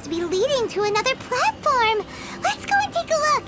to be leading to another platform. Let's go and take a look.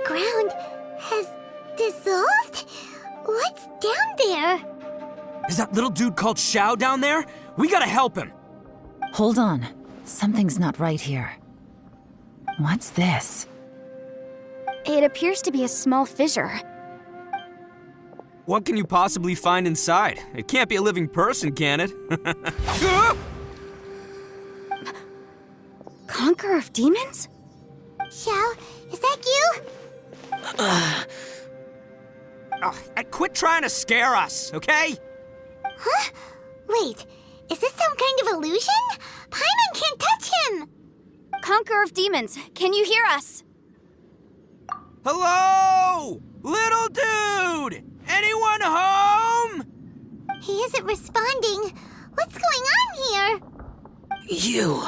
Ground has dissolved? What's down there? Is that little dude called Xiao down there? We gotta help him. Hold on. Something's not right here. What's this? It appears to be a small fissure. What can you possibly find inside? It can't be a living person, can it? Conqueror of demons? Xiao, is that you? Quit trying to scare us, okay? Huh? Wait, is this some kind of illusion? Paimon can't touch him! Conqueror of demons, can you hear us? Hello? Little dude! Anyone home? He isn't responding. What's going on here? You.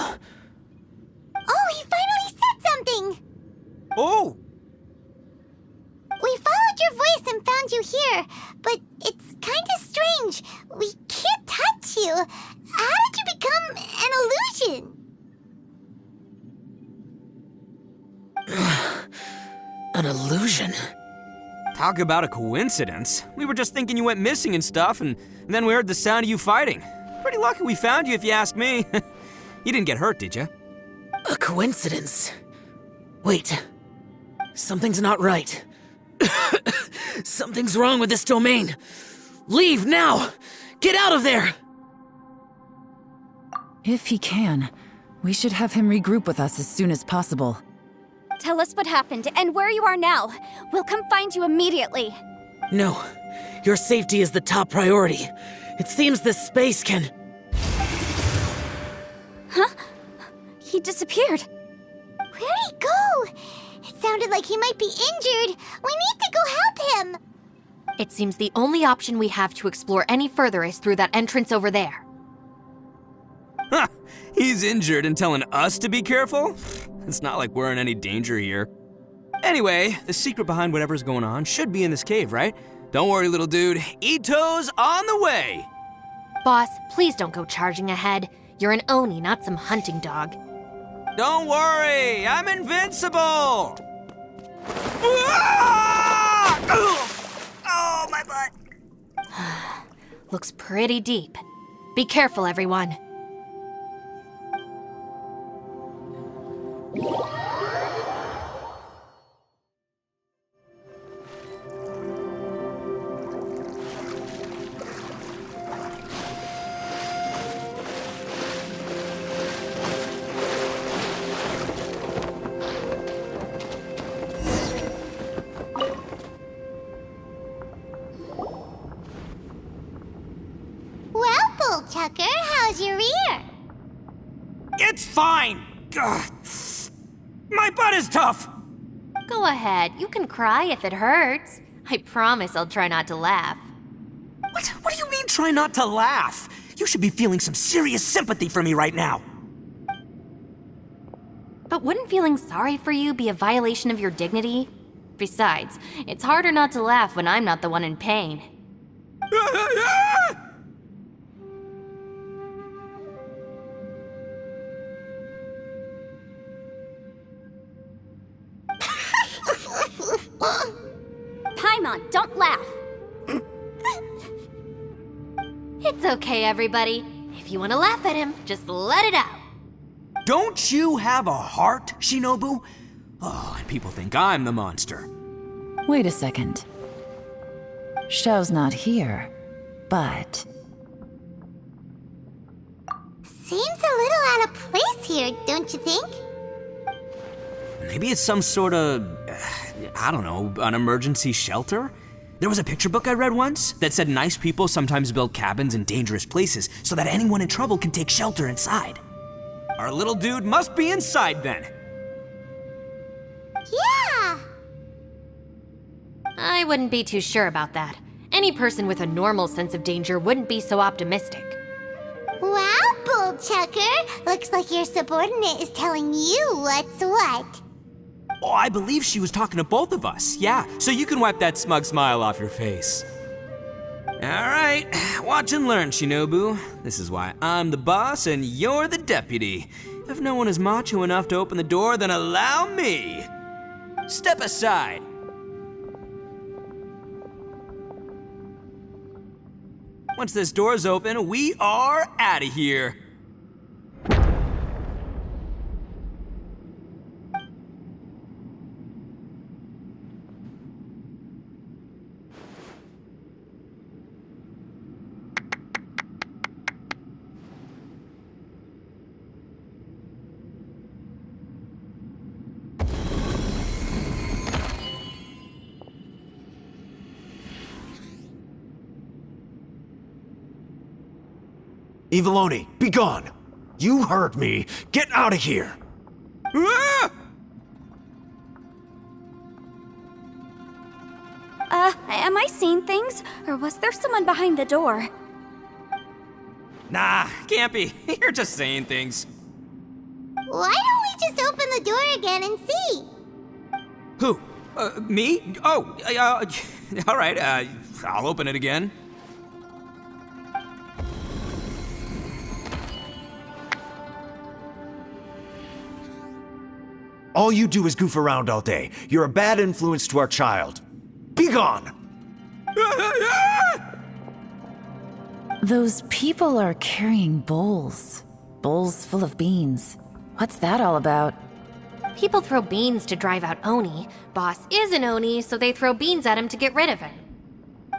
Oh, he finally said something! Oh! We followed your voice and found you here, but it's kind of strange. We can't touch you. How did you become an illusion? An illusion? Talk about a coincidence. We were just thinking you went missing and stuff, and then we heard the sound of you fighting. Pretty lucky we found you, if you ask me. You didn't get hurt, did you? A coincidence? Wait. Something's not right. Something's wrong with this domain. Leave now! Get out of there! If he can, we should have him regroup with us as soon as possible. Tell us what happened and where you are now. We'll come find you immediately. No. Your safety is the top priority. It seems this space can... Huh? He disappeared. Where'd he go? It sounded like he might be injured. We need to go help him. It seems the only option we have to explore any further is through that entrance over there. Huh, he's injured and telling us to be careful? It's not like we're in any danger here. Anyway, the secret behind whatever's going on should be in this cave, right? Don't worry, little dude. Ito's on the way! Boss, please don't go charging ahead. You're an Oni, not some hunting dog. Don't worry, I'm invincible! Ah! Oh, my butt! Looks pretty deep. Be careful, everyone. Well, Bullchucker, how's your ear? It's fine! Ugh. My butt is tough! Go ahead, you can cry if it hurts. I promise I'll try not to laugh. What do you mean, try not to laugh? You should be feeling some serious sympathy for me right now. But wouldn't feeling sorry for you be a violation of your dignity? Besides, it's harder not to laugh when I'm not the one in pain. Paimon, don't laugh. It's okay, everybody. If you want to laugh at him, just let it out. Don't you have a heart, Shinobu? Oh, and people think I'm the monster. Wait a second. Xiao's not here, but... Seems a little out of place here, don't you think? Maybe it's some sort of, I don't know, an emergency shelter? There was a picture book I read once that said nice people sometimes build cabins in dangerous places so that anyone in trouble can take shelter inside. Our little dude must be inside then. Yeah! I wouldn't be too sure about that. Any person with a normal sense of danger wouldn't be so optimistic. Wow, Bullchucker! Looks like your subordinate is telling you what's what. Oh, I believe she was talking to both of us. Yeah, so you can wipe that smug smile off your face. All right, watch and learn, Shinobu. This is why I'm the boss and you're the deputy. If no one is macho enough to open the door, then allow me. Step aside. Once this door's open, we are out of here. Eviloni, be gone! You heard me! Get out of here! Ah! Am I seeing things? Or was there someone behind the door? Nah, can't be. You're just saying things. Why don't we just open the door again and see? Who? Me? Oh, all right, I'll open it again. All you do is goof around all day. You're a bad influence to our child. Be gone! Those people are carrying bowls. Bowls full of beans. What's that all about? People throw beans to drive out Oni. Boss is an Oni, so they throw beans at him to get rid of him.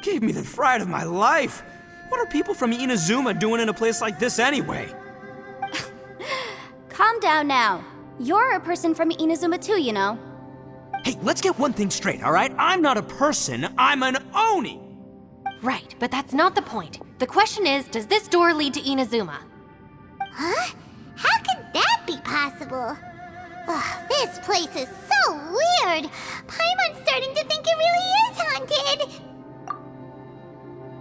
Gave me the fright of my life. What are people from Inazuma doing in a place like this anyway? Calm down now. You're a person from Inazuma too, you know. Hey, let's get one thing straight, all right? I'm not a person, I'm an Oni! Right, but that's not the point. The question is, does this door lead to Inazuma? Huh? How could that be possible? Ugh, this place is so weird. Paimon's starting to think it really is haunted.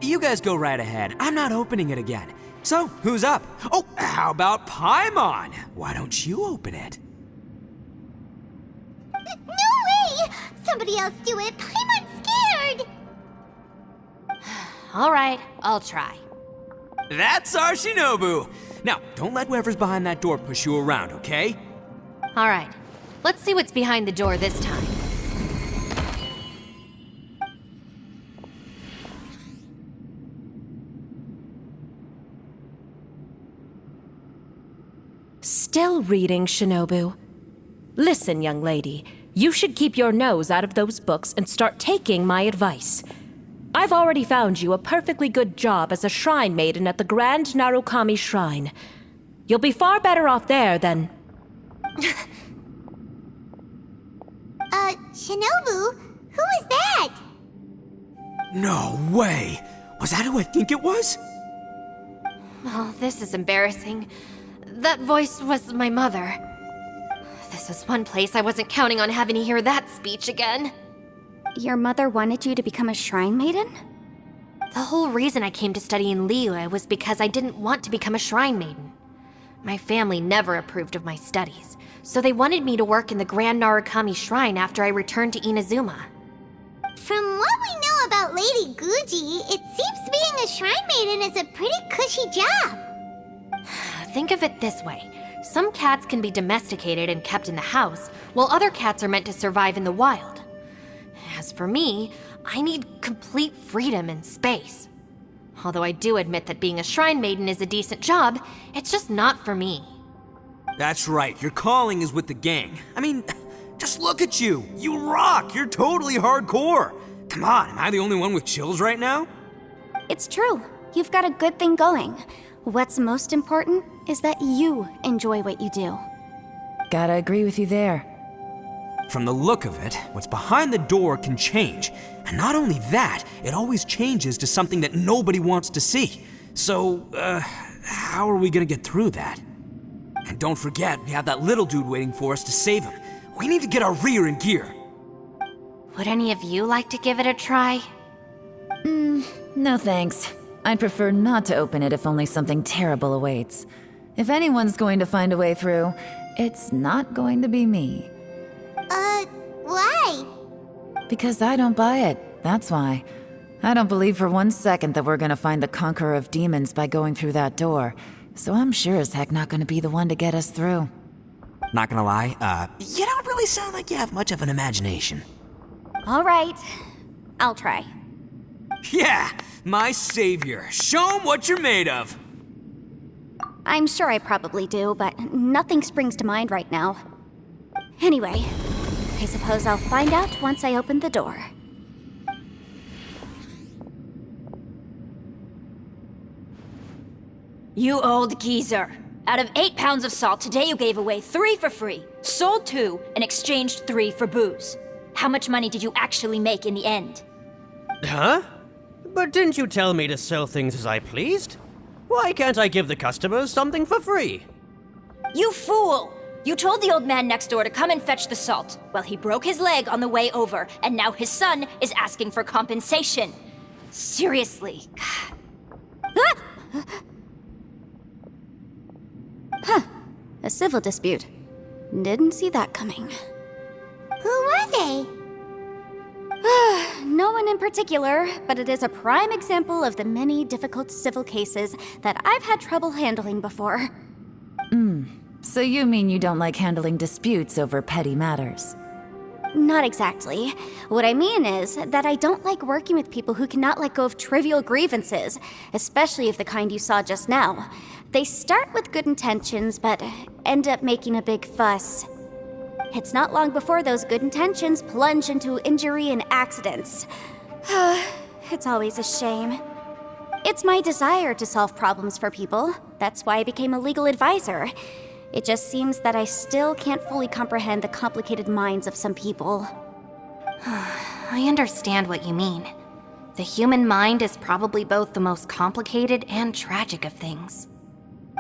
You guys go right ahead. I'm not opening it again. So, who's up? Oh, how about Paimon? Why don't you open it? No way! Somebody else do it. Paimon's scared. All right, I'll try. That's our Shinobu! Now, don't let whoever's behind that door push you around, okay? All right, let's see what's behind the door this time. Still reading, Shinobu. Listen, young lady, you should keep your nose out of those books and start taking my advice. I've already found you a perfectly good job as a shrine maiden at the Grand Narukami Shrine. You'll be far better off there than... Shinobu? Who is that? No way! Was that who I think it was? Oh, this is embarrassing. That voice was my mother. This was one place I wasn't counting on having to hear that speech again. Your mother wanted you to become a shrine maiden? The whole reason I came to study in Liyue was because I didn't want to become a shrine maiden. My family never approved of my studies, so they wanted me to work in the Grand Narukami Shrine after I returned to Inazuma. From what we know about Lady Guji, it seems being a shrine maiden is a pretty cushy job. Think of it this way. Some cats can be domesticated and kept in the house, while other cats are meant to survive in the wild. As for me, I need complete freedom in space. Although I do admit that being a shrine maiden is a decent job, it's just not for me. That's right, your calling is with the gang. I mean, just look at you. You rock, you're totally hardcore. Come on, am I the only one with chills right now? It's true. You've got a good thing going. What's most important is that you enjoy what you do. Gotta agree with you there. From the look of it, what's behind the door can change. And not only that, it always changes to something that nobody wants to see. So, how are we gonna get through that? And don't forget, we have that little dude waiting for us to save him. We need to get our rear in gear. Would any of you like to give it a try? No thanks. I'd prefer not to open it if only something terrible awaits. If anyone's going to find a way through, it's not going to be me. Why? Because I don't buy it, that's why. I don't believe for 1 second that we're gonna find the Conqueror of Demons by going through that door. So I'm sure as heck not gonna be the one to get us through. Not gonna lie, you don't really sound like you have much of an imagination. All right, I'll try. Yeah, my savior. Show him what you're made of. I'm sure I probably do, but nothing springs to mind right now. Anyway, I suppose I'll find out once I open the door. You old geezer. Out of 8 pounds of salt, today you gave away 3 for free, sold 2, and exchanged 3 for booze. How much money did you actually make in the end? Huh? But didn't you tell me to sell things as I pleased? Why can't I give the customers something for free? You fool! You told the old man next door to come and fetch the salt. Well, he broke his leg on the way over, and now his son is asking for compensation. Seriously. A civil dispute. Didn't see that coming. Who were they? No one in particular, but it is a prime example of the many difficult civil cases that I've had trouble handling before. So you mean you don't like handling disputes over petty matters? Not exactly. What I mean is that I don't like working with people who cannot let go of trivial grievances, especially of the kind you saw just now. They start with good intentions, but end up making a big fuss. It's not long before those good intentions plunge into injury and accidents. It's always a shame. It's my desire to solve problems for people. That's why I became a legal advisor. It just seems that I still can't fully comprehend the complicated minds of some people. I understand what you mean. The human mind is probably both the most complicated and tragic of things.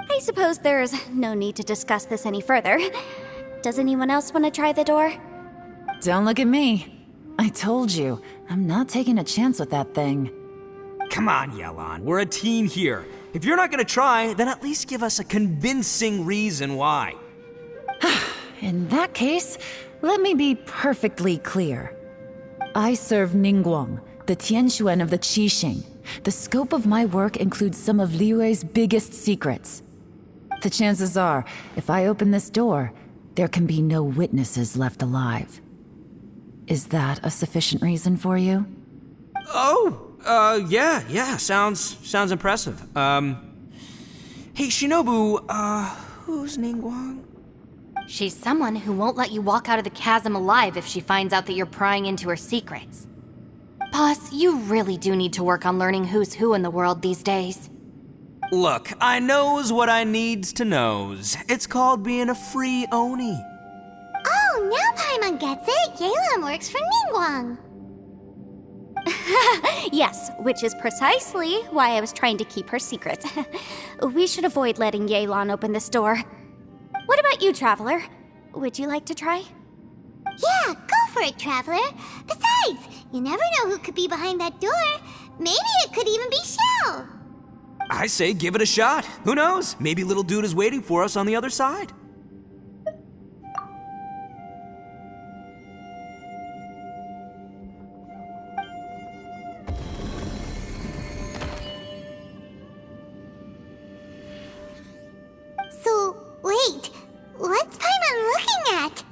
I suppose there's no need to discuss this any further. Does anyone else want to try the door? Don't look at me. I told you, I'm not taking a chance with that thing. Come on, Yelan, we're a team here. If you're not gonna try, then at least give us a convincing reason why. In that case, let me be perfectly clear. I serve Ningguang, the Tianxuan of the Qixing. The scope of my work includes some of Liyue's biggest secrets. The chances are, if I open this door, there can be no witnesses left alive. Is that a sufficient reason for you? Yeah, sounds impressive. Hey, Shinobu, who's Ningguang? She's someone who won't let you walk out of the chasm alive if she finds out that you're prying into her secrets. Boss, you really do need to work on learning who's who in the world these days. Look, I knows what I needs to knows. It's called being a free Oni. Oh, now Paimon gets it. Yelan works for Ningguang. Yes, which is precisely why I was trying to keep her secret. We should avoid letting Yelan open this door. What about you, Traveler? Would you like to try? Yeah, go for it, Traveler. Besides, you never know who could be behind that door. Maybe it could even be Shell. I say give it a shot. Who knows? Maybe little dude is waiting for us on the other side. So, wait, what's Paimon looking at?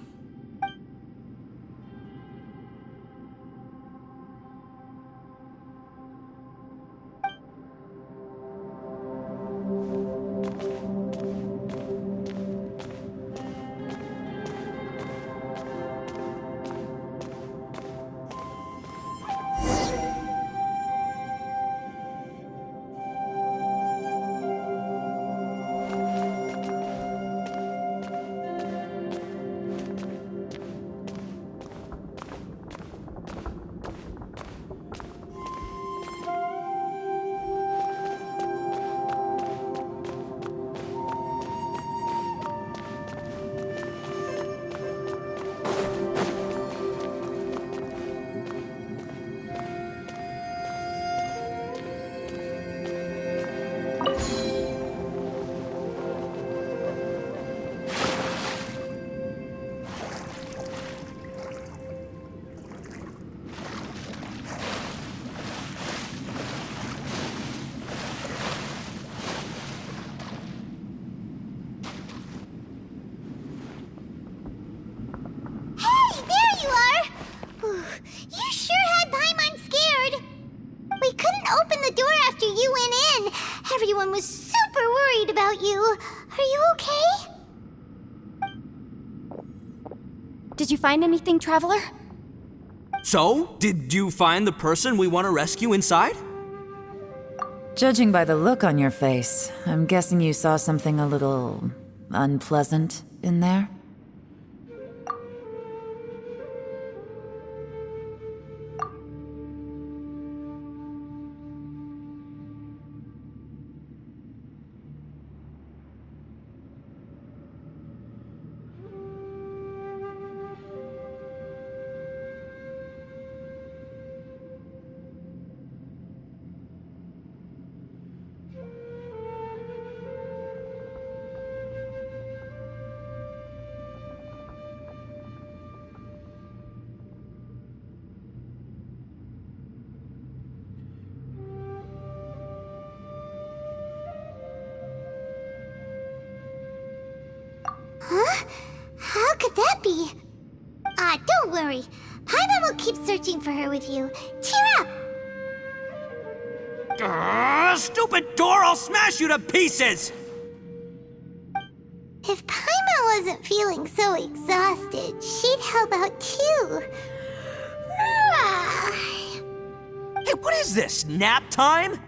You sure had Paimon scared. We couldn't open the door after you went in. Everyone was super worried about you. Are you okay? Did you find anything, Traveler? So, did you find the person we want to rescue inside? Judging by the look on your face, I'm guessing you saw something a little unpleasant in there? Huh? How could that be? Don't worry. Paimon will keep searching for her with you. Cheer up! Stupid door! I'll smash you to pieces! If Paimon wasn't feeling so exhausted, she'd help out too. Hey, what is this? Nap time?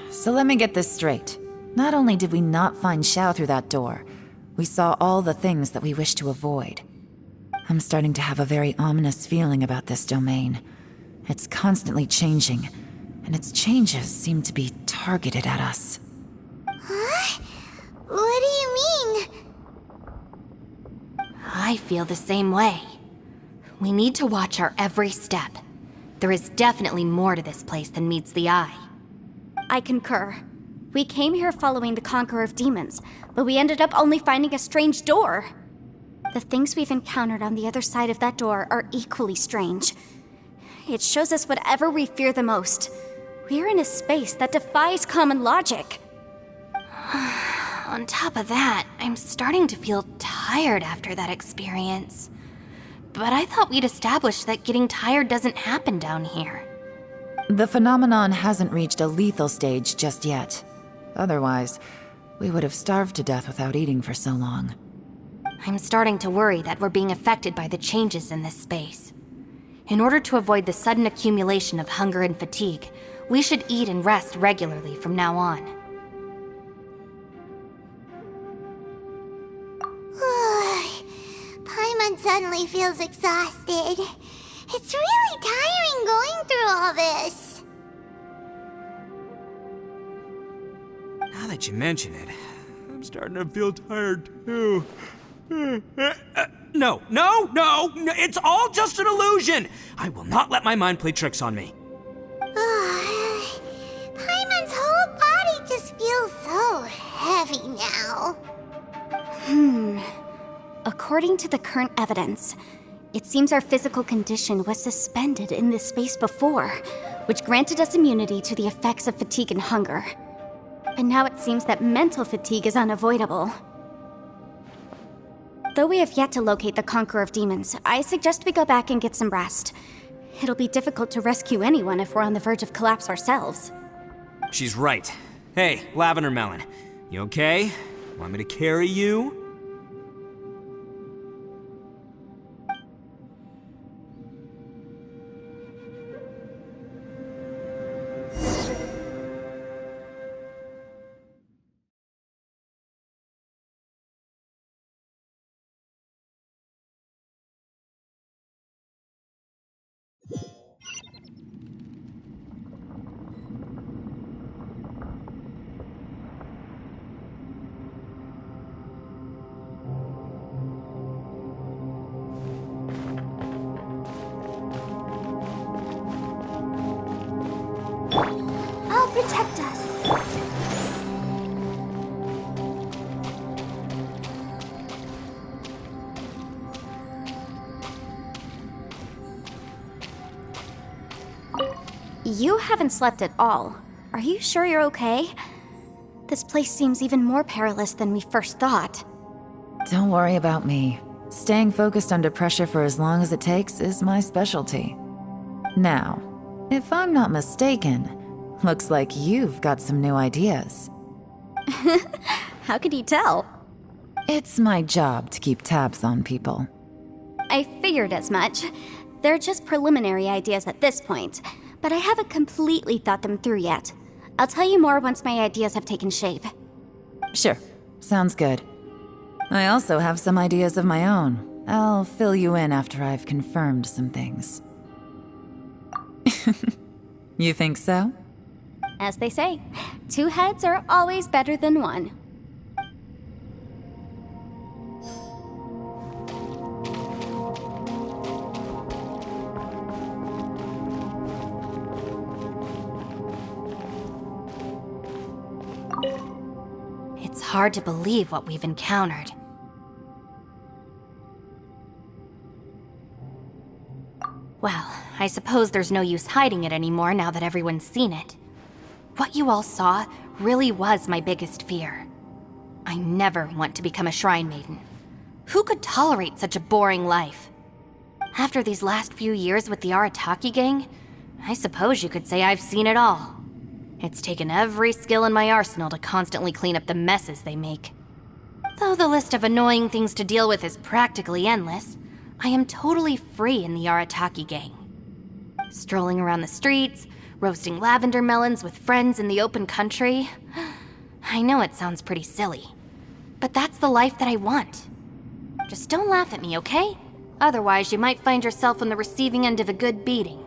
So let me get this straight. Not only did we not find Xiao through that door, we saw all the things that we wish to avoid. I'm starting to have a very ominous feeling about this domain. It's constantly changing, and its changes seem to be targeted at us. Huh? What do you mean? I feel the same way. We need to watch our every step. There is definitely more to this place than meets the eye. I concur. We came here following the Conqueror of Demons, but we ended up only finding a strange door. The things we've encountered on the other side of that door are equally strange. It shows us whatever we fear the most. We're in a space that defies common logic. On top of that, I'm starting to feel tired after that experience. But I thought we'd established that getting tired doesn't happen down here. The phenomenon hasn't reached a lethal stage just yet. Otherwise, we would have starved to death without eating for so long. I'm starting to worry that we're being affected by the changes in this space. In order to avoid the sudden accumulation of hunger and fatigue, we should eat and rest regularly from now on. Paimon suddenly feels exhausted. It's really tiring going through all this. Now that you mention it, I'm starting to feel tired too. No, it's all just an illusion! I will not let my mind play tricks on me. Paimon's whole body just feels so heavy now. According to the current evidence, it seems our physical condition was suspended in this space before, which granted us immunity to the effects of fatigue and hunger. But now it seems that mental fatigue is unavoidable. Though we have yet to locate the Conqueror of Demons, I suggest we go back and get some rest. It'll be difficult to rescue anyone if we're on the verge of collapse ourselves. She's right. Hey, Lavender Melon, you okay? Want me to carry you? I'll protect us. You haven't slept at all. Are you sure you're okay? This place seems even more perilous than we first thought. Don't worry about me. Staying focused under pressure for as long as it takes is my specialty. Now, if I'm not mistaken, looks like you've got some new ideas. How could you tell? It's my job to keep tabs on people. I figured as much. They're just preliminary ideas at this point, but I haven't completely thought them through yet. I'll tell you more once my ideas have taken shape. Sure, sounds good. I also have some ideas of my own. I'll fill you in after I've confirmed some things. You think so? As they say, 2 heads are always better than 1. It's hard to believe what we've encountered. Well, I suppose there's no use hiding it anymore now that everyone's seen it. What you all saw really was my biggest fear. I never want to become a Shrine Maiden. Who could tolerate such a boring life? After these last few years with the Arataki gang, I suppose you could say I've seen it all. It's taken every skill in my arsenal to constantly clean up the messes they make. Though the list of annoying things to deal with is practically endless, I am totally free in the Arataki gang. Strolling around the streets, roasting lavender melons with friends in the open country. I know it sounds pretty silly, but that's the life that I want. Just don't laugh at me, okay? Otherwise, you might find yourself on the receiving end of a good beating.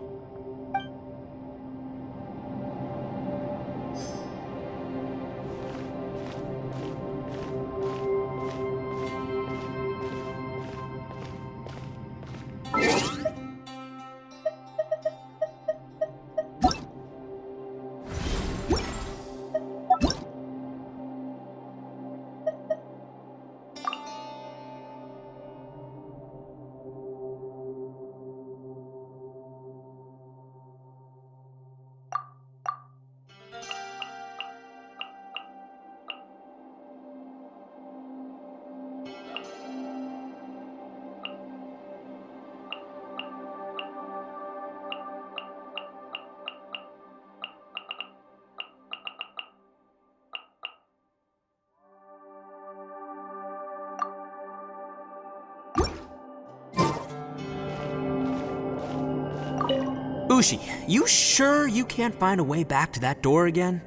Ushi, you sure you can't find a way back to that door again?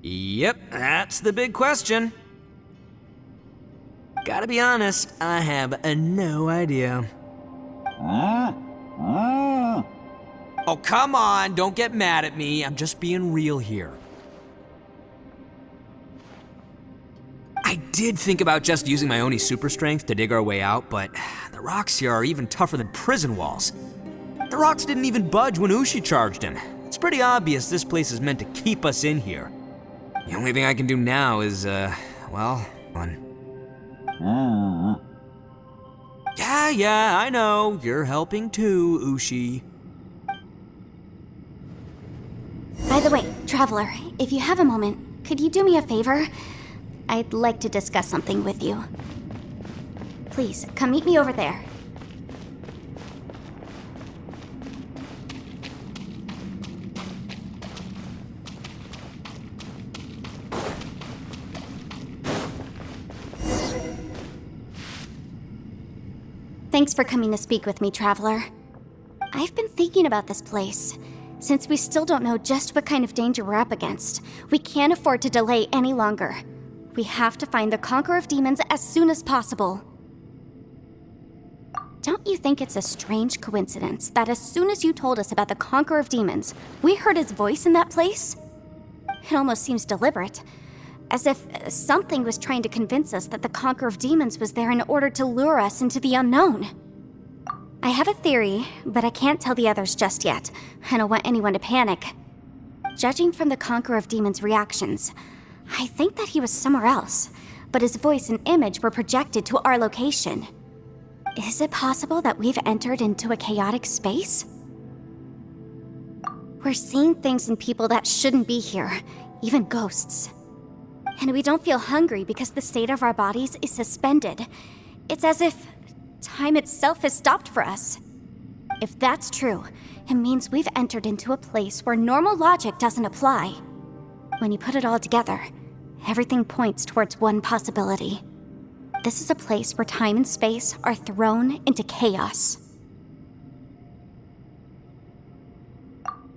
Yep, that's the big question. Gotta be honest, I have no idea. Oh, come on, don't get mad at me. I'm just being real here. I did think about just using my Oni super strength to dig our way out, but the rocks here are even tougher than prison walls. The rocks didn't even budge when Ushi charged him. It's pretty obvious this place is meant to keep us in here. The only thing I can do now is, well, run. Yeah, I know. You're helping too, Ushi. By the way, Traveler, if you have a moment, could you do me a favor? I'd like to discuss something with you. Please, come meet me over there. Thanks for coming to speak with me, Traveler. I've been thinking about this place. Since we still don't know just what kind of danger we're up against, we can't afford to delay any longer. We have to find the Conqueror of Demons as soon as possible. Don't you think it's a strange coincidence that as soon as you told us about the Conqueror of Demons, we heard his voice in that place? It almost seems deliberate, as if something was trying to convince us that the Conqueror of Demons was there in order to lure us into the unknown. I have a theory, but I can't tell the others just yet. I don't want anyone to panic. Judging from the Conqueror of Demons' reactions, I think that he was somewhere else, but his voice and image were projected to our location. Is it possible that we've entered into a chaotic space? We're seeing things in people that shouldn't be here, even ghosts. And we don't feel hungry because the state of our bodies is suspended. It's as if time itself has stopped for us. If that's true, it means we've entered into a place where normal logic doesn't apply. When you put it all together, everything points towards one possibility. This is a place where time and space are thrown into chaos.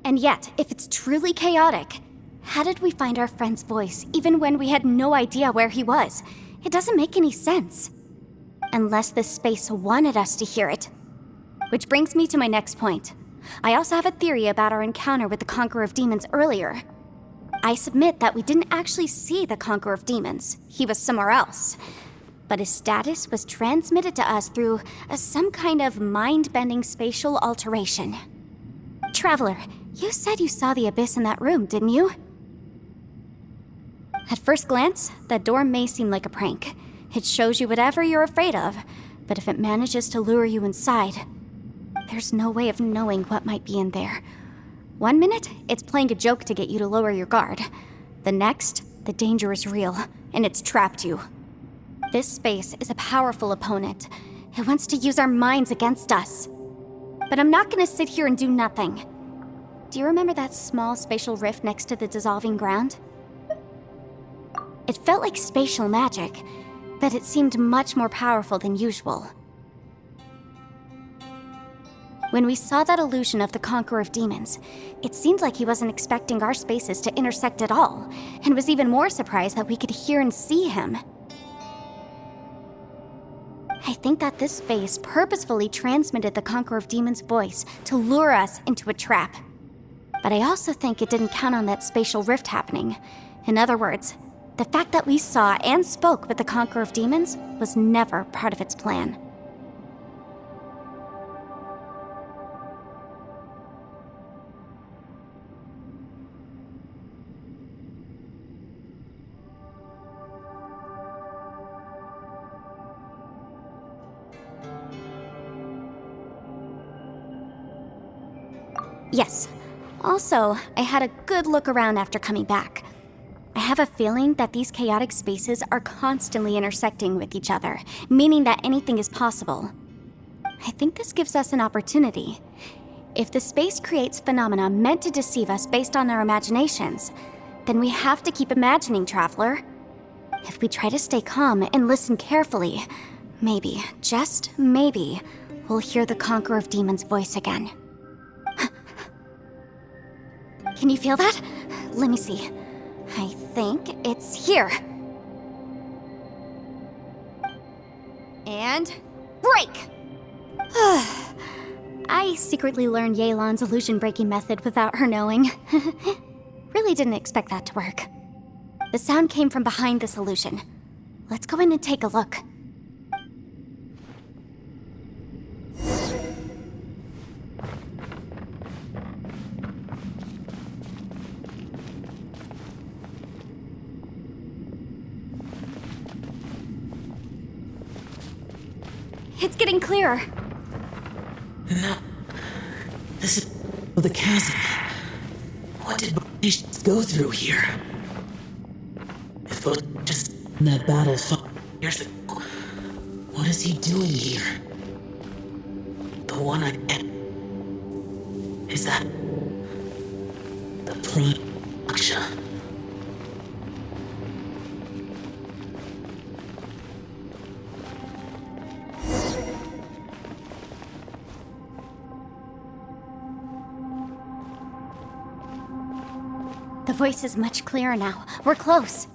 And yet, if it's truly chaotic, how did we find our friend's voice even when we had no idea where he was? It doesn't make any sense. Unless this space wanted us to hear it. Which brings me to my next point. I also have a theory about our encounter with the Conqueror of Demons earlier. I submit that we didn't actually see the Conqueror of Demons. He was somewhere else. But his status was transmitted to us through some kind of mind-bending spatial alteration. Traveler, you said you saw the abyss in that room, didn't you? At first glance, that door may seem like a prank. It shows you whatever you're afraid of, but if it manages to lure you inside, there's no way of knowing what might be in there. 1 minute, it's playing a joke to get you to lower your guard. The next, the danger is real, and it's trapped you. This space is a powerful opponent. It wants to use our minds against us. But I'm not gonna sit here and do nothing. Do you remember that small spatial rift next to the dissolving ground? It felt like spatial magic, but it seemed much more powerful than usual. When we saw that illusion of the Conqueror of Demons, it seemed like he wasn't expecting our spaces to intersect at all, and was even more surprised that we could hear and see him. I think that this space purposefully transmitted the Conqueror of Demons' voice to lure us into a trap. But I also think it didn't count on that spatial rift happening. In other words, the fact that we saw and spoke with the Conqueror of Demons was never part of its plan. Yes. Also, I had a good look around after coming back. I have a feeling that these chaotic spaces are constantly intersecting with each other, meaning that anything is possible. I think this gives us an opportunity. If the space creates phenomena meant to deceive us based on our imaginations, then we have to keep imagining, Traveler. If we try to stay calm and listen carefully, maybe, just maybe, we'll hear the Conqueror of Demons' voice again. Can you feel that? Let me see. I think it's here. And break! I secretly learned Yelan's illusion-breaking method without her knowing. Really didn't expect that to work. The sound came from behind this illusion. Let's go in and take a look. It's getting clearer. No. This is the chasm. What did Bautish go through here? If Bautish just in that battle fought years ago, what is he doing here? The one I met. Is that the Prime Aksha? The voice is much clearer now. We're close.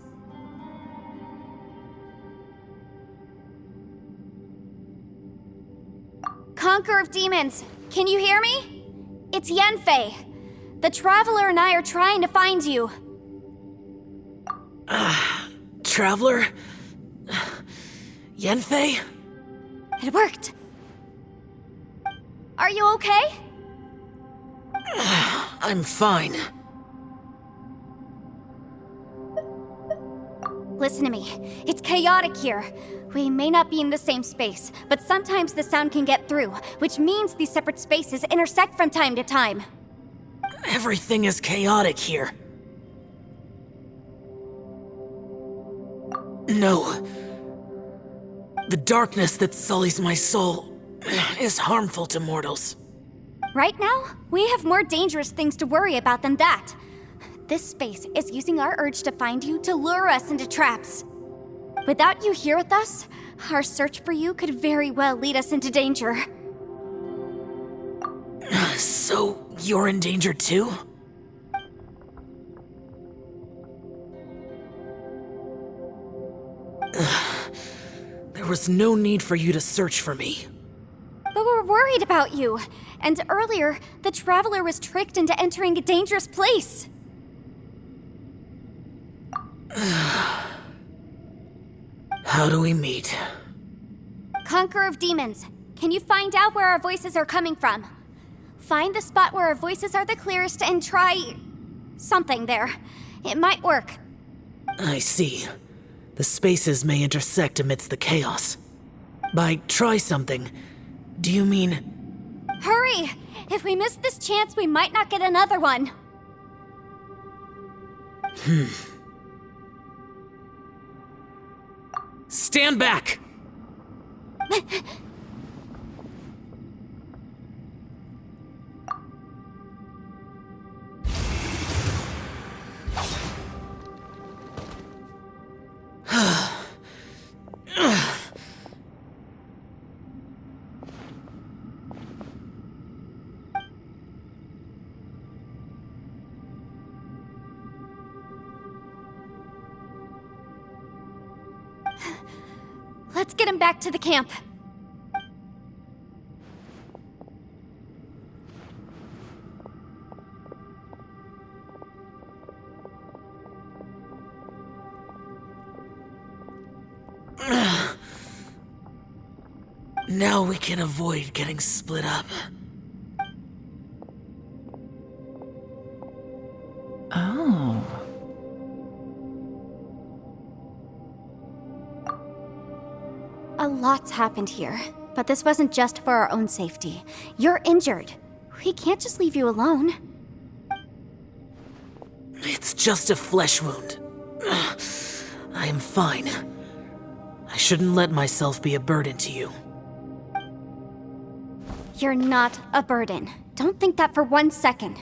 Conqueror of Demons, can you hear me? It's Yenfei. The Traveler and I are trying to find you. Traveler? Yenfei? It worked. Are you okay? I'm fine. Listen to me. It's chaotic here. We may not be in the same space, but sometimes the sound can get through, which means these separate spaces intersect from time to time. Everything is chaotic here. No. The darkness that sullies my soul is harmful to mortals. Right now, we have more dangerous things to worry about than that. This space is using our urge to find you to lure us into traps. Without you here with us, our search for you could very well lead us into danger. So, you're in danger too? There was no need for you to search for me. But we're worried about you. And earlier, the Traveler was tricked into entering a dangerous place. How do we meet? Conqueror of Demons, can you find out where our voices are coming from? Find the spot where our voices are the clearest and try... something there. It might work. I see. The spaces may intersect amidst the chaos. By try something, do you mean... Hurry! If we miss this chance, we might not get another one. Stand back! Let's get him back to the camp. Now we can avoid getting split up. Oh. A lot's happened here, but this wasn't just for our own safety. You're injured. We can't just leave you alone. It's just a flesh wound. I am fine. I shouldn't let myself be a burden to you. You're not a burden. Don't think that for 1 second.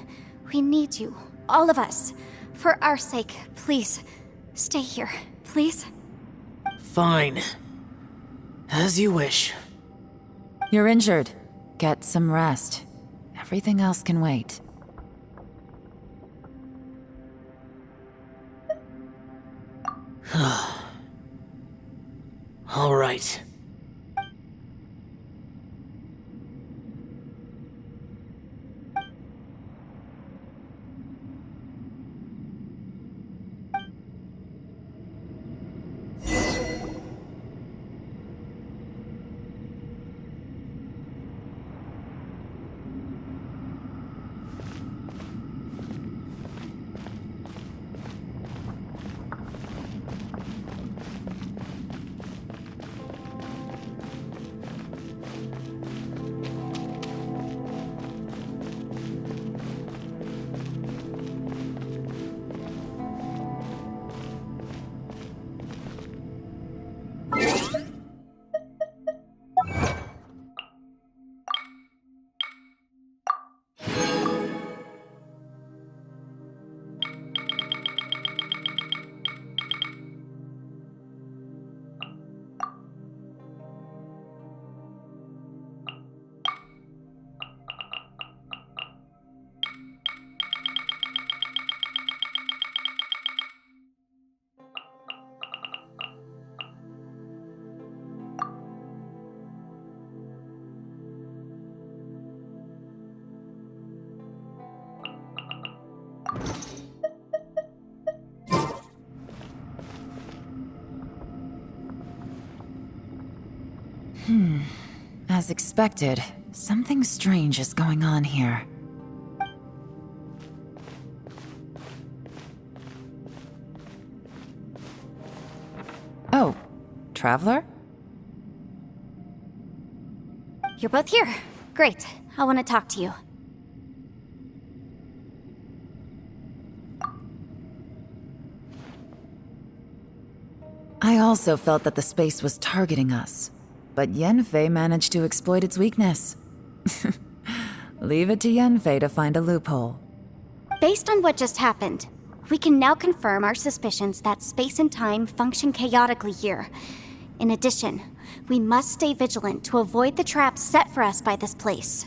We need you, all of us. For our sake, please, stay here, please. Fine. As you wish. You're injured. Get some rest. Everything else can wait. All right. As expected, something strange is going on here. Oh, Traveler? You're both here. Great. I want to talk to you. I also felt that the space was targeting us, but Yenfei managed to exploit its weakness. Leave it to Yenfei to find a loophole. Based on what just happened, we can now confirm our suspicions that space and time function chaotically here. In addition, we must stay vigilant to avoid the traps set for us by this place.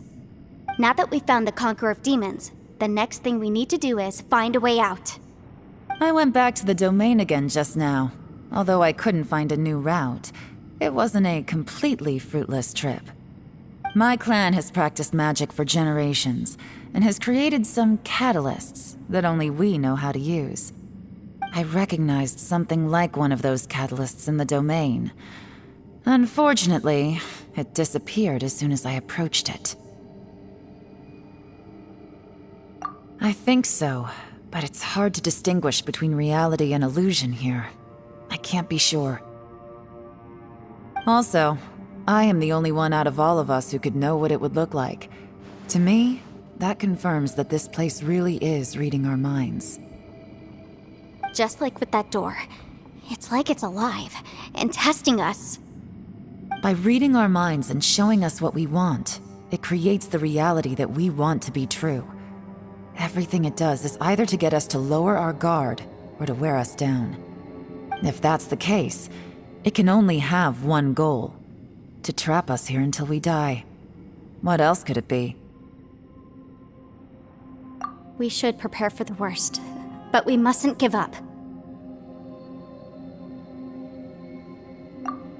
Now that we've found the Conqueror of Demons, the next thing we need to do is find a way out. I went back to the domain again just now. Although I couldn't find a new route, it wasn't a completely fruitless trip. My clan has practiced magic for generations, and has created some catalysts that only we know how to use. I recognized something like one of those catalysts in the domain. Unfortunately, it disappeared as soon as I approached it. I think so, but it's hard to distinguish between reality and illusion here. I can't be sure. Also, I am the only one out of all of us who could know what it would look like. To me, that confirms that this place really is reading our minds. Just like with that door, it's like it's alive and testing us. By reading our minds and showing us what we want, it creates the reality that we want to be true. Everything it does is either to get us to lower our guard or to wear us down. If that's the case, it can only have one goal: to trap us here until we die. What else could it be? We should prepare for the worst, but we mustn't give up.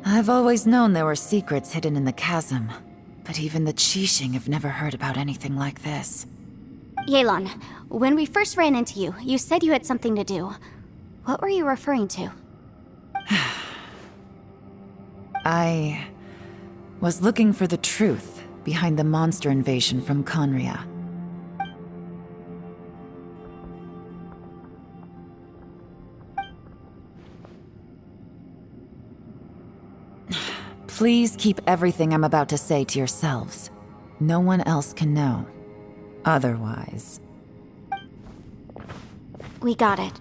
I've always known there were secrets hidden in the chasm, but even the Qixing have never heard about anything like this. Yelan, when we first ran into you, you said you had something to do. What were you referring to? I was looking for the truth behind the monster invasion from Conria. Please keep everything I'm about to say to yourselves. No one else can know. Otherwise... We got it.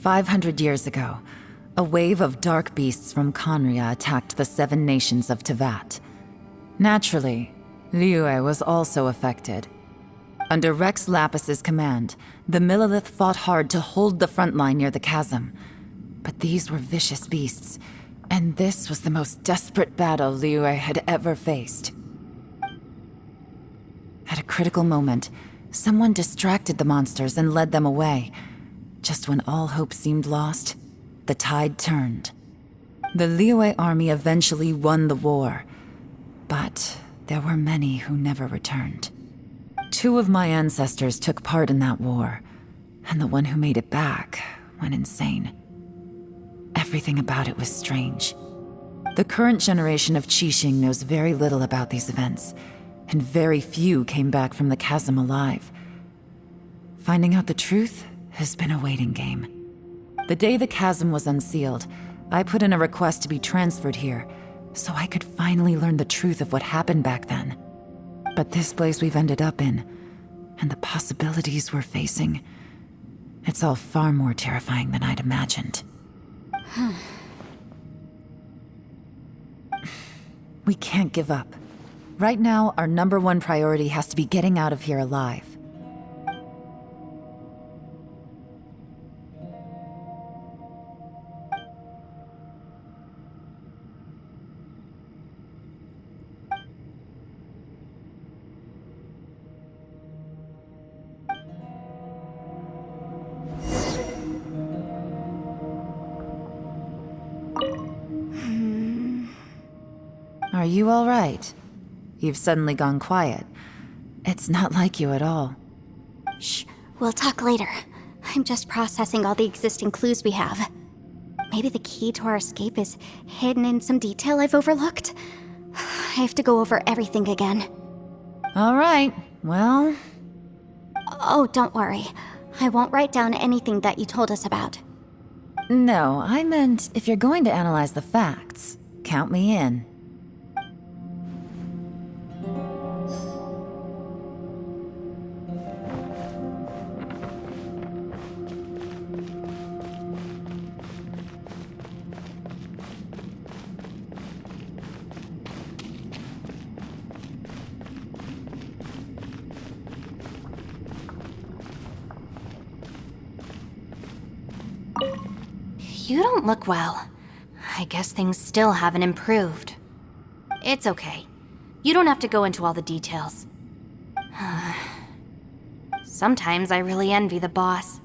500 years ago, a wave of dark beasts from Conria attacked the 7 nations of Tevat. Naturally, Liyue was also affected. Under Rex Lapis's command, the Millelith fought hard to hold the front line near the chasm. But these were vicious beasts, and this was the most desperate battle Liyue had ever faced. At a critical moment, someone distracted the monsters and led them away. Just when all hope seemed lost, the tide turned. The Liyue army eventually won the war, but there were many who never returned. 2 of my ancestors took part in that war, and the one who made it back went insane. Everything about it was strange. The current generation of Qixing knows very little about these events, and very few came back from the chasm alive. Finding out the truth has been a waiting game. The day the chasm was unsealed, I put in a request to be transferred here, so I could finally learn the truth of what happened back then. But this place we've ended up in, and the possibilities we're facing, it's all far more terrifying than I'd imagined. We can't give up. Right now, our #1 priority has to be getting out of here alive. Are you all right? You've suddenly gone quiet. It's not like you at all. Shh, we'll talk later. I'm just processing all the existing clues we have. Maybe the key to our escape is hidden in some detail I've overlooked. I have to go over everything again. All right, well... Oh, don't worry. I won't write down anything that you told us about. No, I meant if you're going to analyze the facts, count me in. You don't look well. I guess things still haven't improved. It's okay. You don't have to go into all the details. Sometimes I really envy the boss.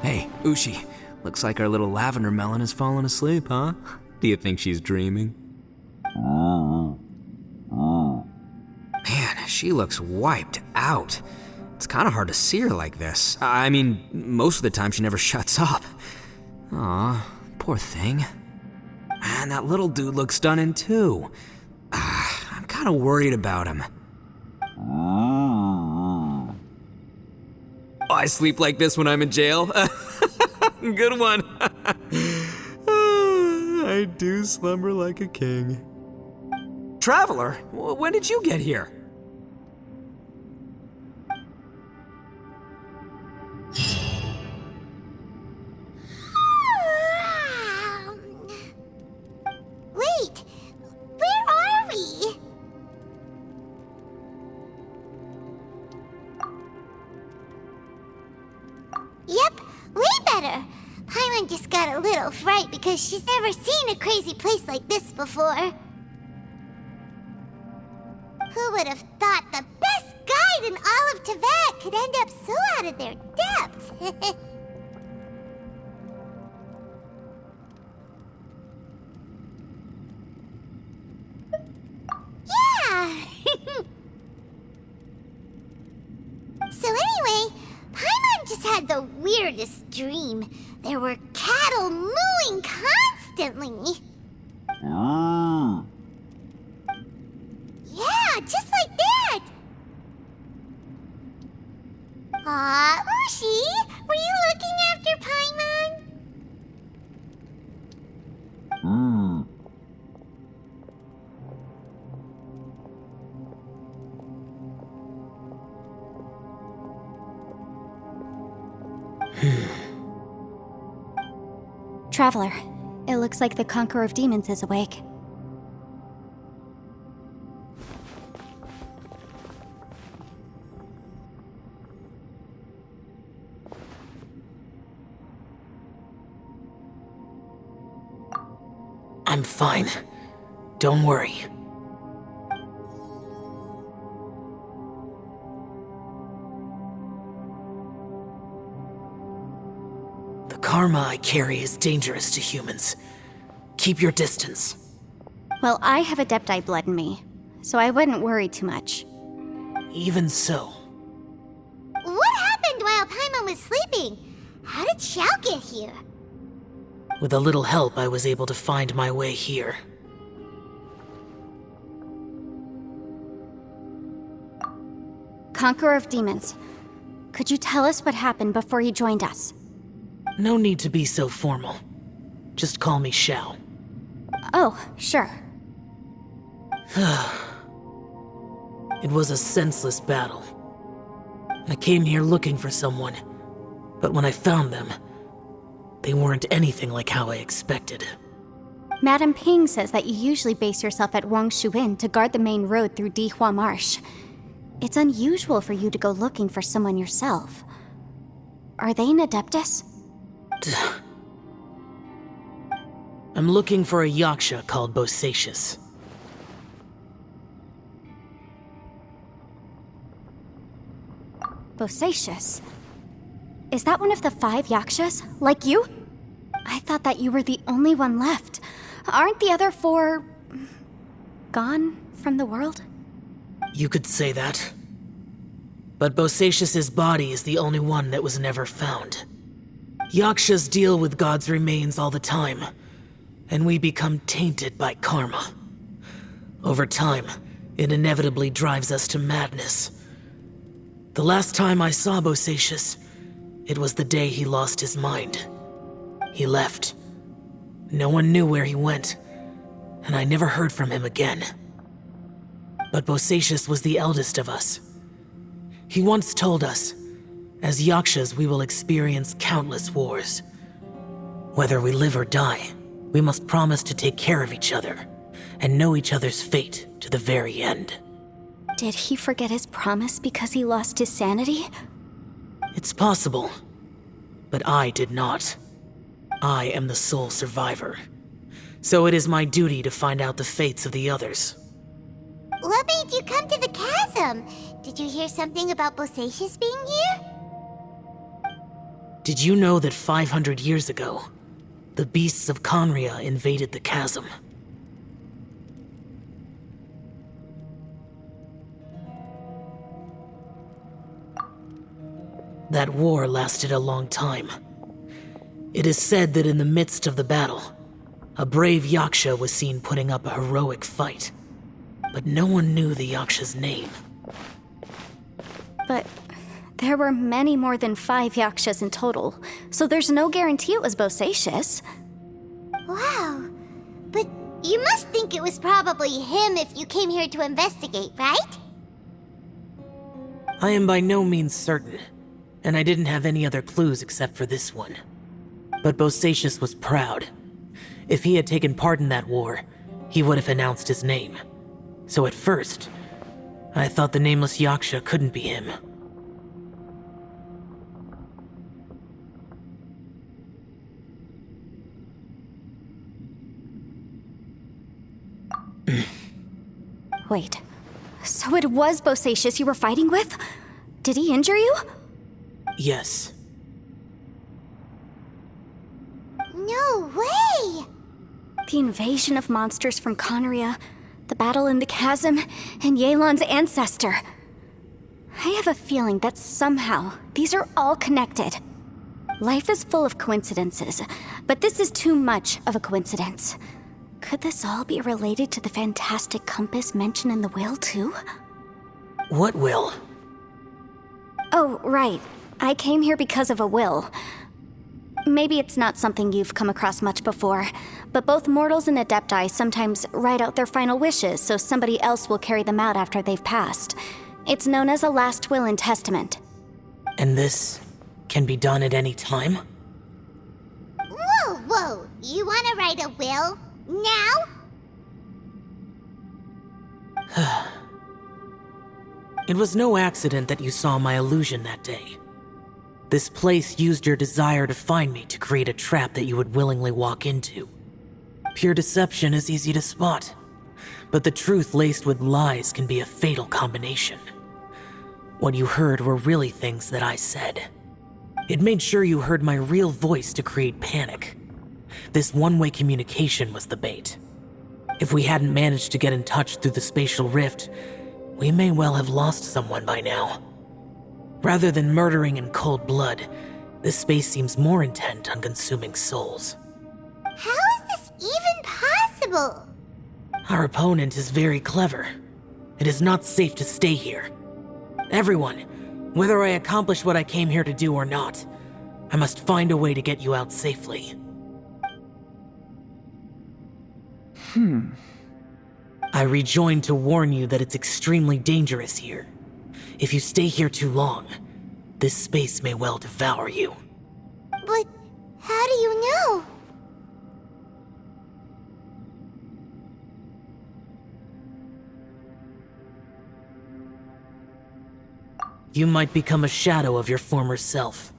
Hey, Ushi. Looks like our little lavender melon has fallen asleep, huh? Do you think she's dreaming? Man, she looks wiped out. It's kind of hard to see her like this. I mean, most of the time she never shuts up. Aw, poor thing. Man, that little dude looks stunning too. I'm kind of worried about him. I sleep like this when I'm in jail. Good one. I do slumber like a king. Traveler, when did you get here? Wait, where are we? Yep, way better. Paimon just got a little fright because she's never seen a crazy place like this before. Who would have thought the best guide in all of Teyvat could end up so out of their depth? Yeah! So anyway, Paimon just had the weirdest dream. There were cattle mooing constantly. Yeah, just like that. Aw, Ushi, were you looking after Paimon? Traveler, it looks like the Conqueror of Demons is awake. I'm fine. Don't worry. The karma I carry is dangerous to humans. Keep your distance. Well, I have Adepti blood in me, so I wouldn't worry too much. Even so, What happened while Paimon was sleeping? How did Xiao get here? with a little help, I was able to find my way here. Conqueror of Demons, could you tell us what happened before you joined us? No need to be so formal. Just call me Xiao. Oh, sure. It was a senseless battle. I came here looking for someone, but when I found them, they weren't anything like how I expected. Madame Ping says that you usually base yourself at Wangshuin to guard the main road through Dihua Marsh. It's unusual for you to go looking for someone yourself. Are they an Adeptus? I'm looking for a Yaksha called Bosacius. Bosacius? Is that one of the 5 Yakshas, like you? I thought that you were the only one left. Aren't the other 4... gone from the world? You could say that. But Bosacius's body is the only one that was never found. Yakshas deal with God's remains all the time, and we become tainted by karma. Over time, it inevitably drives us to madness. The last time I saw Bosacius, It was the day he lost his mind. He left. No one knew where he went, and I never heard from him again. But Bosacius was the eldest of us. He once told us, as Yakshas we will experience countless wars. Whether we live or die, we must promise to take care of each other, and know each other's fate to the very end. Did he forget his promise because he lost his sanity? It's possible, but I did not. I am the sole survivor, so it is my duty to find out the fates of the others. What made you come to the chasm? Did you hear something about Bosacius being here? Did you know that 500 years ago, the beasts of Conria invaded the chasm? That war lasted a long time. It is said that in the midst of the battle, a brave Yaksha was seen putting up a heroic fight. But no one knew the Yaksha's name. But there were many more than 5 Yakshas in total, so there's no guarantee it was Bosacius. Wow. But you must think it was probably him if you came here to investigate, right? I am by no means certain, and I didn't have any other clues except for this one. But Bosacius was proud. If he had taken part in that war, he would have announced his name. So at first, I thought the nameless Yaksha couldn't be him. Wait, so it was Bosacius you were fighting with? Did he injure you? Yes. No way! The invasion of monsters from Conria, the battle in the chasm, and Yelan's ancestor. I have a feeling that somehow these are all connected. Life is full of coincidences, but this is too much of a coincidence. Could this all be related to the fantastic compass mentioned in the will, too? What will? Oh, right. I came here because of a will. Maybe it's not something you've come across much before, but both mortals and adepti sometimes write out their final wishes so somebody else will carry them out after they've passed. It's known as a last will and testament. And this can be done at any time? Whoa. You want to write a will? Now? It was no accident that you saw my illusion that day. This place used your desire to find me to create a trap that you would willingly walk into. Pure deception is easy to spot, but the truth laced with lies can be a fatal combination. What you heard were really things that I said. It made sure you heard my real voice to create panic. This one-way communication was the bait. If we hadn't managed to get in touch through the spatial rift, we may well have lost someone by now. Rather than murdering in cold blood, this space seems more intent on consuming souls. How is this even possible? Our opponent is very clever. It is not safe to stay here. Everyone, whether I accomplish what I came here to do or not, I must find a way to get you out safely. I rejoined to warn you that it's extremely dangerous here. If you stay here too long, this space may well devour you. But how do you know? You might become a shadow of your former self,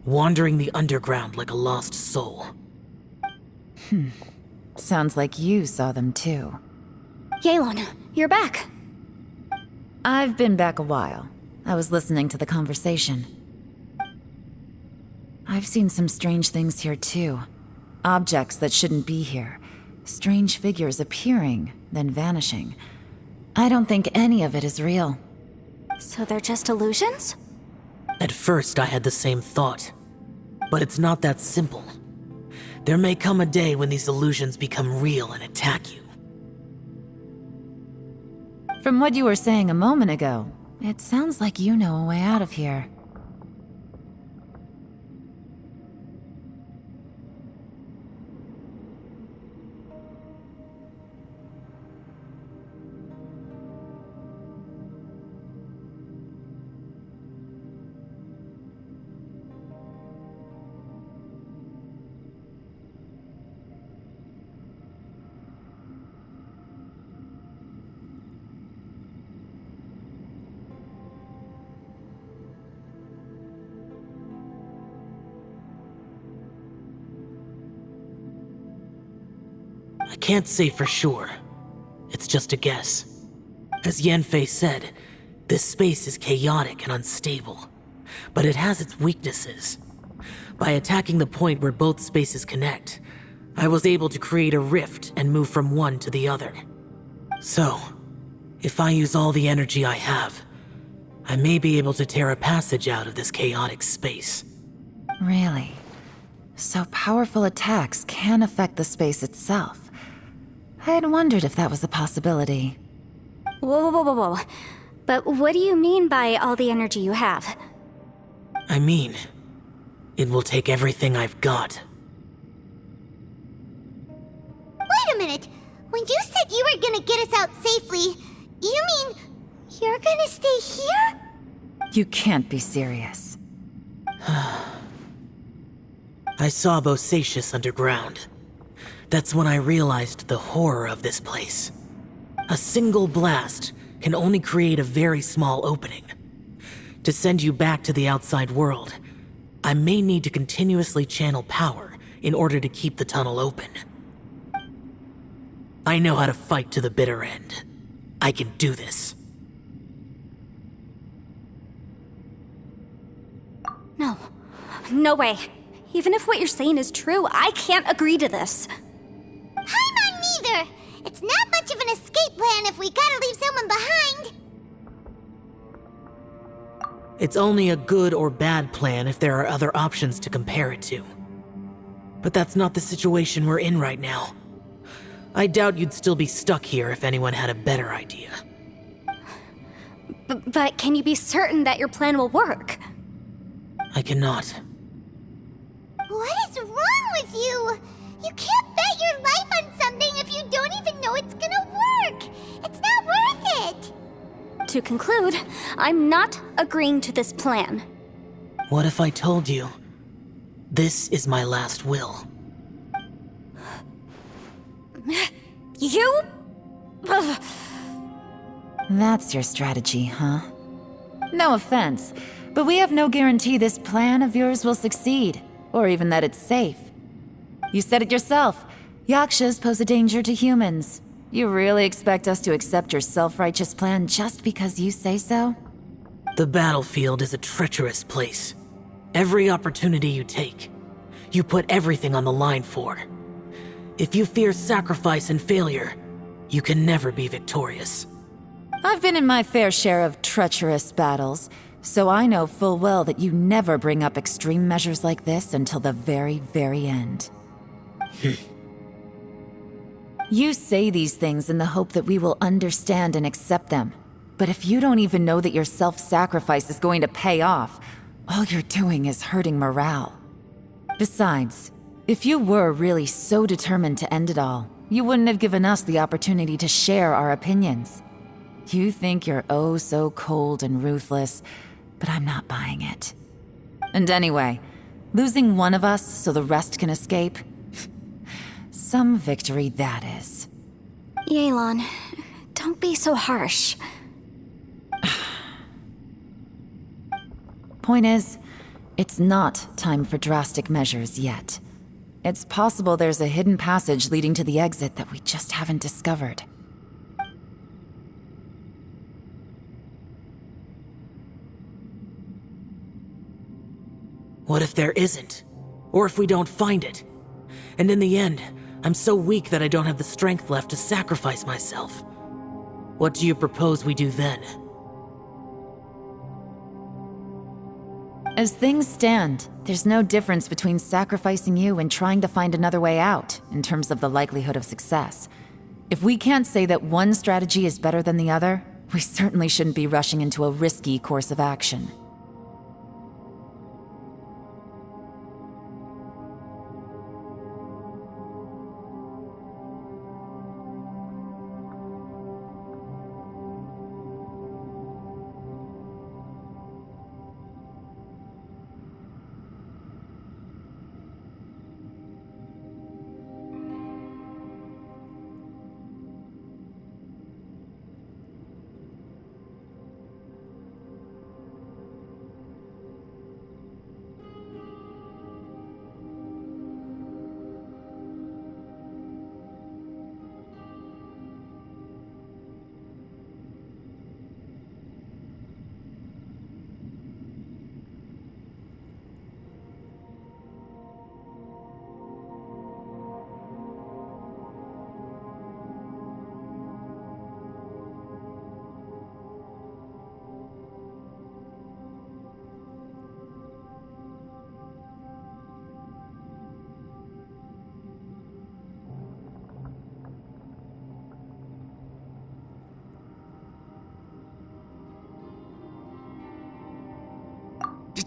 wandering the underground like a lost soul. Sounds like you saw them too. Yelan, you're back. I've been back a while. I was listening to the conversation. I've seen some strange things here too. Objects that shouldn't be here. Strange figures appearing, then vanishing. I don't think any of it is real. So they're just illusions? At first, I had the same thought. But it's not that simple. There may come a day when these illusions become real and attack you. From what you were saying a moment ago, it sounds like you know a way out of here. I can't say for sure. It's just a guess. As Yanfei said, this space is chaotic and unstable, but it has its weaknesses. By attacking the point where both spaces connect, I was able to create a rift and move from one to the other. So, if I use all the energy I have, I may be able to tear a passage out of this chaotic space. Really? So powerful attacks can affect the space itself. I had wondered if that was a possibility. Whoa, whoa, whoa, whoa, whoa. But what do you mean by all the energy you have? I mean, it will take everything I've got. Wait a minute. When you said you were gonna get us out safely, you mean you're gonna stay here? You can't be serious. I saw Bosacius underground. That's when I realized the horror of this place. A single blast can only create a very small opening. To send you back to the outside world, I may need to continuously channel power in order to keep the tunnel open. I know how to fight to the bitter end. I can do this. No. No way. Even if what you're saying is true, I can't agree to this. I'm not neither. It's not much of an escape plan if we gotta leave someone behind. It's only a good or bad plan if there are other options to compare it to. But that's not the situation we're in right now. I doubt you'd still be stuck here if anyone had a better idea. But can you be certain that your plan will work? I cannot. What is wrong with you? You can't bet your life on something if you don't even know it's gonna work. It's not worth it. To conclude, I'm not agreeing to this plan. What if I told you, this is my last will? You? Ugh. That's your strategy, huh? No offense, but we have no guarantee this plan of yours will succeed, or even that it's safe. You said it yourself. Yakshas pose a danger to humans. You really expect us to accept your self-righteous plan just because you say so? The battlefield is a treacherous place. Every opportunity you take, you put everything on the line for. If you fear sacrifice and failure, you can never be victorious. I've been in my fair share of treacherous battles, so I know full well that you never bring up extreme measures like this until the very, very end. You say these things in the hope that we will understand and accept them. But if you don't even know that your self-sacrifice is going to pay off, all you're doing is hurting morale. Besides, if you were really so determined to end it all, you wouldn't have given us the opportunity to share our opinions. You think you're oh so cold and ruthless, but I'm not buying it. And anyway, losing one of us so the rest can escape? Some victory that is. Yelan, don't be so harsh. Point is, it's not time for drastic measures yet. It's possible there's a hidden passage leading to the exit that we just haven't discovered. What if there isn't? Or if we don't find it? And in the end, I'm so weak that I don't have the strength left to sacrifice myself. What do you propose we do then? As things stand, there's no difference between sacrificing you and trying to find another way out, in terms of the likelihood of success. If we can't say that one strategy is better than the other, we certainly shouldn't be rushing into a risky course of action.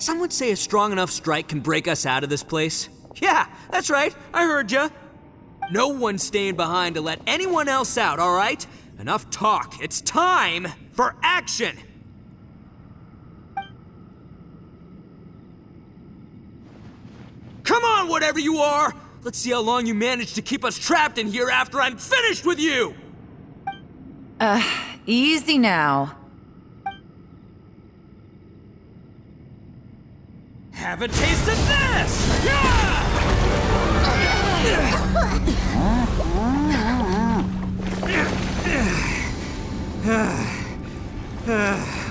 Some would say a strong enough strike can break us out of this place. Yeah, that's right, I heard ya. No one's staying behind to let anyone else out, all right? Enough talk. It's time for action! Come on, whatever you are! Let's see how long you manage to keep us trapped in here after I'm finished with you! Easy now. Have a taste of this! Yeah!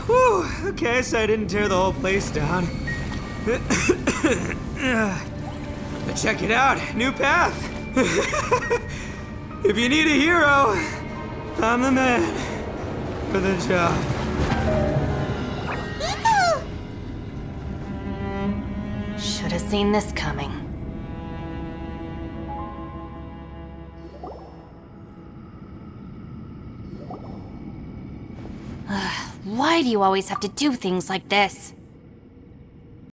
Whew, okay, so I didn't tear the whole place down. But check it out, new path. If you need a hero, I'm the man for the job. Should have seen this coming. Why do you always have to do things like this?